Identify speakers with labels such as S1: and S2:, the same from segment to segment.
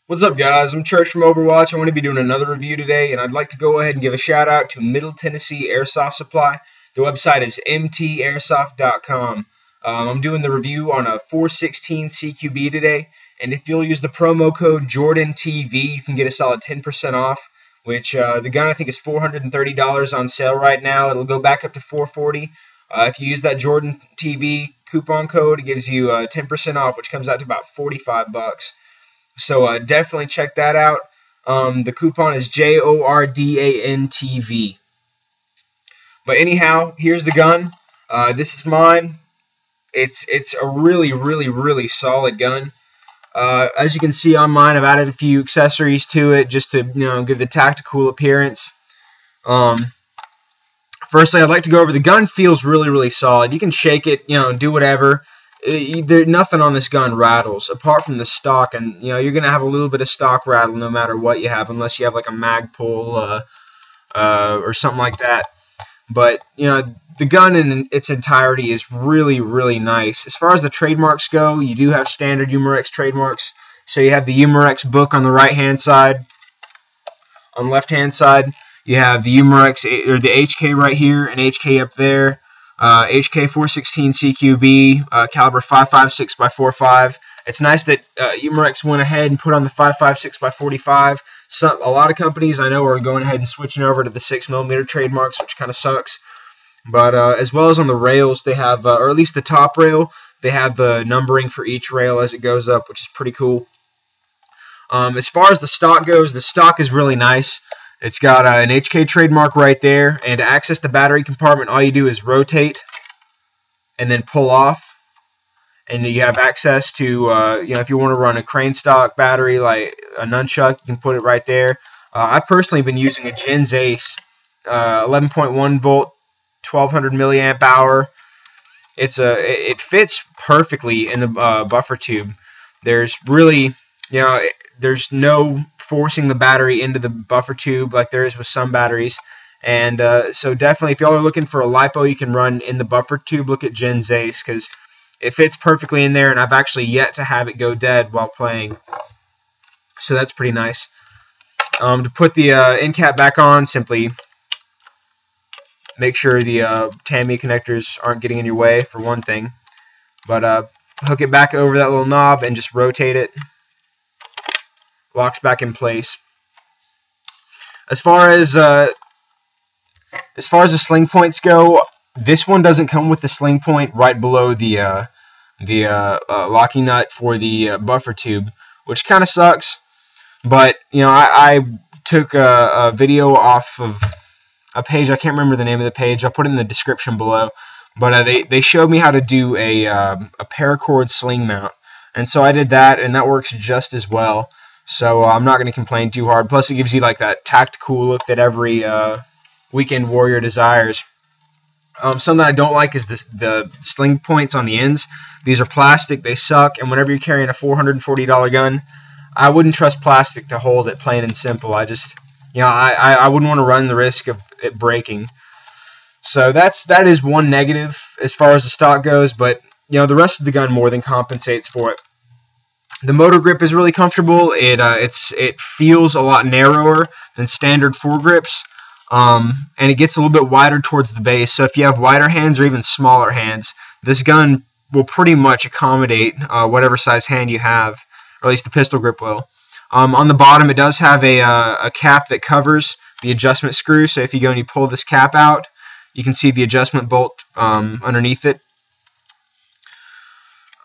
S1: What's up, guys? I'm Church from Overwatch. I'm going to be doing another review today, and I'd like to go ahead and give a shout out to Middle Tennessee Airsoft Supply. The website is mtairsoft.com. I'm doing the review on a 416 CQB today, and if you'll use the promo code JordanTV, you can get a solid 10% off, which the gun I think is $430 on sale right now. It'll go back up to $440. If you use that JordanTV coupon code, it gives you 10% off, which comes out to about $45. So definitely check that out. The coupon is JORDANTV. But anyhow, here's the gun. This is mine. It's a really solid gun. As you can see on mine, I've added a few accessories to it just to give the tactical appearance. Firstly, I'd like to go over the gun. Feels really solid. You can shake it, do whatever. Nothing on this gun rattles apart from the stock, and you're gonna have a little bit of stock rattle no matter what you have, unless you have like a mag pull or something like that. But the gun in its entirety is really nice. As far as the trademarks go, you do have standard Umarex trademarks. So you have the Umarex book on the right hand side. On the left hand side, you have the Umarex or the HK right here and HK up there. HK416 CQB, caliber 5.56x45. It's nice that Umarex went ahead and put on the 5.56x45. A lot of companies I know are going ahead and switching over to the 6mm trademarks, which kind of sucks. But as well as on the rails, they have, or at least the top rail, they have the numbering for each rail as it goes up, which is pretty cool. As far as the stock goes, the stock is really nice. It's got an HK trademark right there, and to access the battery compartment, all you do is rotate and then pull off, and you have access to, if you want to run a crane stock battery like a nunchuck, you can put it right there. I've personally been using a Gens Ace 11.1 volt, 1200 milliamp hour. It fits perfectly in the buffer tube. There's really, there's no forcing the battery into the buffer tube like there is with some batteries. And so definitely, if y'all are looking for a LiPo you can run in the buffer tube, look at Gens Ace, because it fits perfectly in there, and I've actually yet to have it go dead while playing. So that's pretty nice. To put the end cap back on, simply make sure the TAMI connectors aren't getting in your way, for one thing. But hook it back over that little knob and just rotate it. Locks back in place. As far as the Sling Points go, this one doesn't come with the Sling Point right below the locking nut for the buffer tube, which kind of sucks. But I took a video off of a page. I can't remember the name of the page. I'll put it in the description below. But they showed me how to do a paracord sling mount, and so I did that, and that works just as well. So I'm not going to complain too hard. Plus, it gives you like that tactical look that every weekend warrior desires. Something I don't like is the Sling Points on the ends. These are plastic. They suck. And whenever you're carrying a $440 gun, I wouldn't trust plastic to hold it, plain and simple. I just, I wouldn't want to run the risk of it breaking. So that is one negative as far as the stock goes. But the rest of the gun more than compensates for it. The motor grip is really comfortable. It feels a lot narrower than standard foregrips, and it gets a little bit wider towards the base. So if you have wider hands or even smaller hands, this gun will pretty much accommodate whatever size hand you have, or at least the pistol grip will. On the bottom, it does have a cap that covers the adjustment screw. So if you go and you pull this cap out, you can see the adjustment bolt underneath it.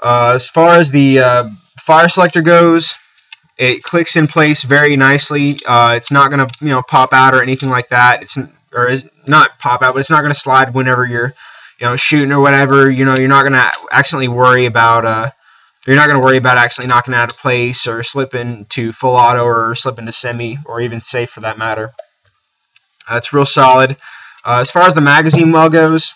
S1: As far as the fire selector goes, it clicks in place very nicely. It's not going to pop out or anything like that. It's not pop out, but it's not going to slide whenever you're shooting or whatever. You're not going to accidentally worry about accidentally knocking it out of place or slipping to full auto or slipping to semi or even safe for that matter. It's real solid. As far as the magazine well goes,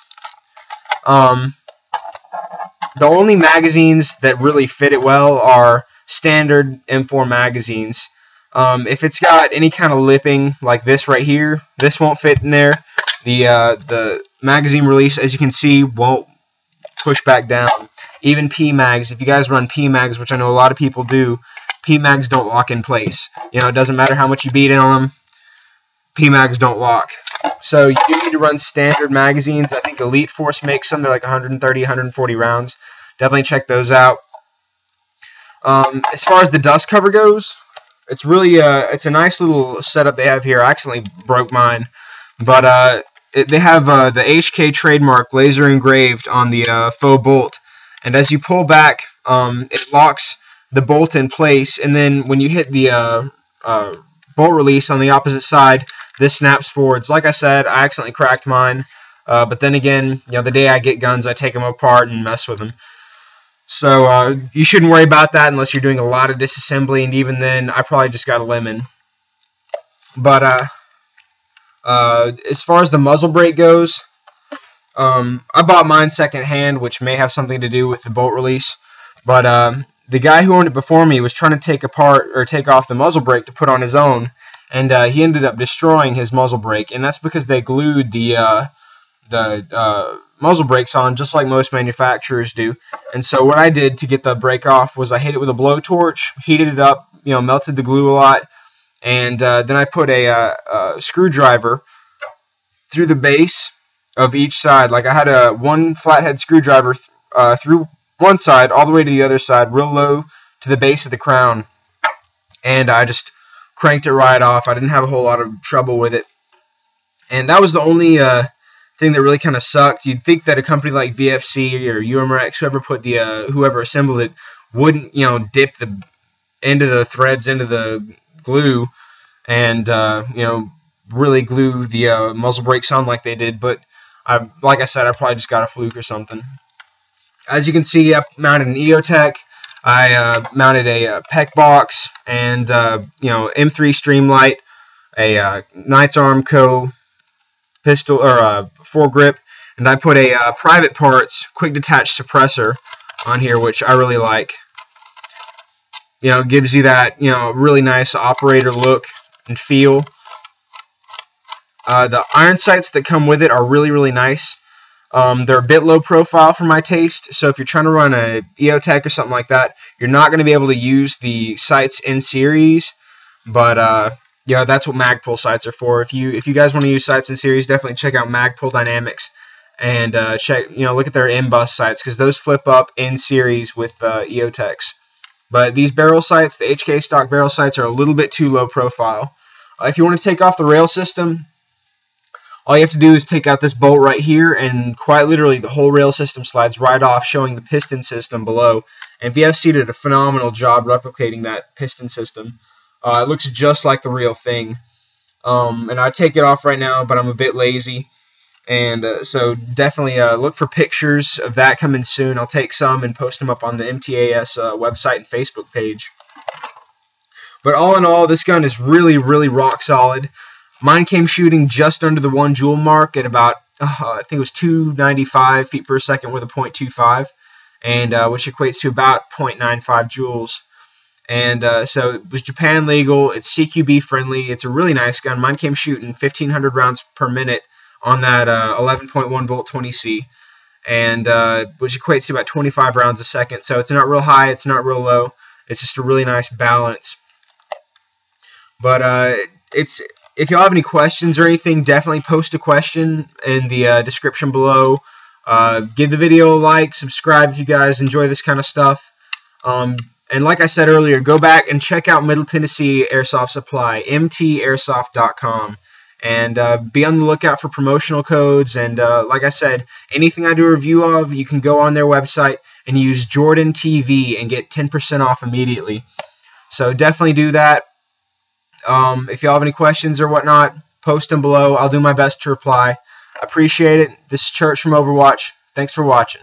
S1: the only magazines that really fit it well are standard M4 magazines. If it's got any kind of lipping like this right here, this won't fit in there. The magazine release, as you can see, won't push back down. Even PMags, if you guys run PMags, which I know a lot of people do, PMags don't lock in place. You know, it doesn't matter how much you beat it on them, PMags don't lock. So you do need to run standard magazines. I think EliteForce makes some. They're like 130, 140 rounds. Definitely check those out. As far as the dust cover goes, it's really it's a nice little setup they have here. I accidentally broke mine, but they have the HK trademark laser engraved on the faux bolt, and as you pull back, it locks the bolt in place, and then when you hit the bolt release on the opposite side, this snaps forwards. Like I said, I accidentally cracked mine, but then again, you know, the day I get guns, I take them apart and mess with them. So you shouldn't worry about that unless you're doing a lot of disassembly, and even then, I probably just got a lemon. But as far as the muzzle brake goes, I bought mine secondhand, which may have something to do with the bolt release. But the guy who owned it before me was trying to take off the muzzle brake to put on his own, and he ended up destroying his muzzle brake, and that's because they glued the muzzle brakes on just like most manufacturers do. And so what I did to get the brake off was I hit it with a blowtorch, heated it up, you know, melted the glue a lot, and then I put a screwdriver through the base of each side. Like I had one flathead screwdriver through one side all the way to the other side, real low to the base of the crown, and I just cranked it right off. I didn't have a whole lot of trouble with it, and that was the only thing that really kind of sucked. You'd think that a company like VFC or Umarex, whoever assembled it, wouldn't, you know, dip the end of the threads into the glue and you know, really glue the muzzle brakes on like they did. But like I said, I probably just got a fluke or something. As you can see, I mounted an EOTech. I mounted a PEC box and you know, M3 Streamlight, a Knights Armco pistol or foregrip, and I put a private parts quick detach suppressor on here, which I really like. You know, it gives you that, you know, really nice operator look and feel. The iron sights that come with it are really, really nice. They're a bit low profile for my taste, so if you're trying to run a EOTech or something like that, you're not going to be able to use the sights in series, but yeah, that's what Magpul sights are for. If you guys want to use sights in series, definitely check out Magpul Dynamics and look at their M-Bus sights, because those flip up in series with EOTechs. But these barrel sights, the HK stock barrel sights, are a little bit too low profile. If you want to take off the rail system, all you have to do is take out this bolt right here, and quite literally the whole rail system slides right off, showing the piston system below. And VFC did a phenomenal job replicating that piston system. It looks just like the real thing. And I'd take it off right now, but I'm a bit lazy. And so definitely look for pictures of that coming soon. I'll take some and post them up on the MTAS website and Facebook page. But all in all, this gun is really, really rock solid. Mine came shooting just under the 1 joule mark at about, I think it was 295 feet per second with a .25, and which equates to about 0.95 joules. And so it was Japan legal. It's CQB friendly. It's a really nice gun. Mine came shooting 1,500 rounds per minute on that 11.1 volt 20C, and which equates to about 25 rounds a second. So it's not real high. It's not real low. It's just a really nice balance. But if y'all have any questions or anything, definitely post a question in the description below. Give the video a like, subscribe if you guys enjoy this kind of stuff. And like I said earlier, go back and check out Middle Tennessee Airsoft Supply, mtairsoft.com. And be on the lookout for promotional codes. And like I said, anything I do a review of, you can go on their website and use Jordan TV and get 10% off immediately. So definitely do that. If y'all have any questions or whatnot, post them below. I'll do my best to reply. I appreciate it. This is Church from Overwatch. Thanks for watching.